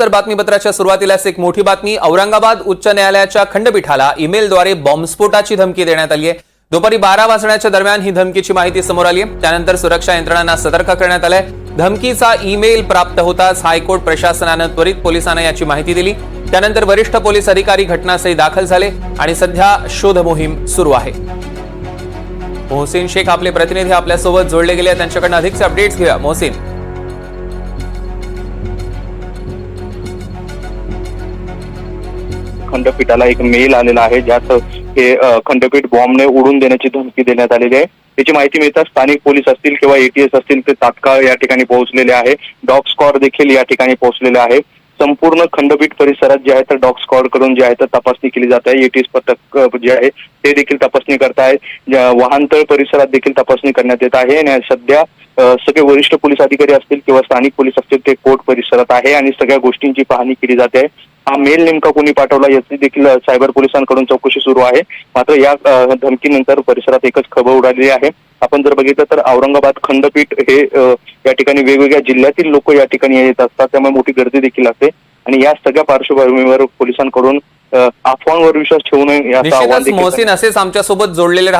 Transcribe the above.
तर बातमीपत्राच्या सुरुवातीलाच एक मोठी बातमी। औरंगाबाद उच्च न्यायालयाच्या खंडपीठाला ईमेलद्वारे बॉम्बस्फोटाची धमकी देण्यात आली आहे। दुपारी 12 वाजण्याच्या दरम्यान ही धमकीची माहिती समोर आली आहे। त्यानंतर सुरक्षा यंत्रणांना सतर्क करण्यात आलंय। धमकीचा ईमेल प्राप्त होताच हायकोर्ट प्रशासनाने त्वरित पोलिसांना याची माहिती दिली। त्यानंतर वरिष्ठ पोलीस अधिकारी घटनास्थळी दाखल झाले आणि सध्या शोध मोहीम सुरू आहे। मोहसिन शेख आपले प्रतिनिधी आपल्यासोबत जोडले गेले, त्यांच्याकडून अधिकचे अपडेट्स घेऊया। मोहसिन, खंडपीठाला एक मेल आलेला आहे ज्यात हे खंडपीठ बॉम्बने उडून देण्याची धमकी देण्यात आलेली आहे। त्याची माहिती मिळताच स्थानिक पोलीस असतील किंवा एटीएस असतील ते तात्काळ या ठिकाणी पोहोचलेले आहे। डॉग स्क्वॉड देखील या ठिकाणी पोहोचलेले आहे। संपूर्ण खंडपीठ परिसरात जे आहे तर डॉग स्क्वॉड कडून जे आहे तर तपासणी केली जात आहे। एटीएस पथक जे आहे ते देखील तपासणी करतायत। वाहनतळ परिसरात देखील तपासणी करण्यात येत आहे आणि सध्या सगळे वरिष्ठ पोलीस अधिकारी असतील किंवा स्थानिक पोलीस असतील ते कोर्ट परिसरात आहे आणि सगळ्या गोष्टींची पाहणी केली जाते। हा मेल नेमका कोणी पाठवला याची देखील सायबर पोलिसांकडून चौकशी सुरू आहे। मात्र या धमकीनंतर परिसरात एकच खळबळ उडालेली आहे। आपण जर बघितलं तर औरंगाबाद खंडपीठ हे या ठिकाणी वेगवेगळ्या जिल्ह्यातील लोक या ठिकाणी येत असतात, त्यामुळे मोठी गर्दी देखील असते आणि या सगळ्या पार्श्वभूमीवर पोलिसांकडून अफवांवर विश्वास ठेवू नये याचं आवाहन निश्चितच मोहसिन असेच आमच्यासोबत जोडलेले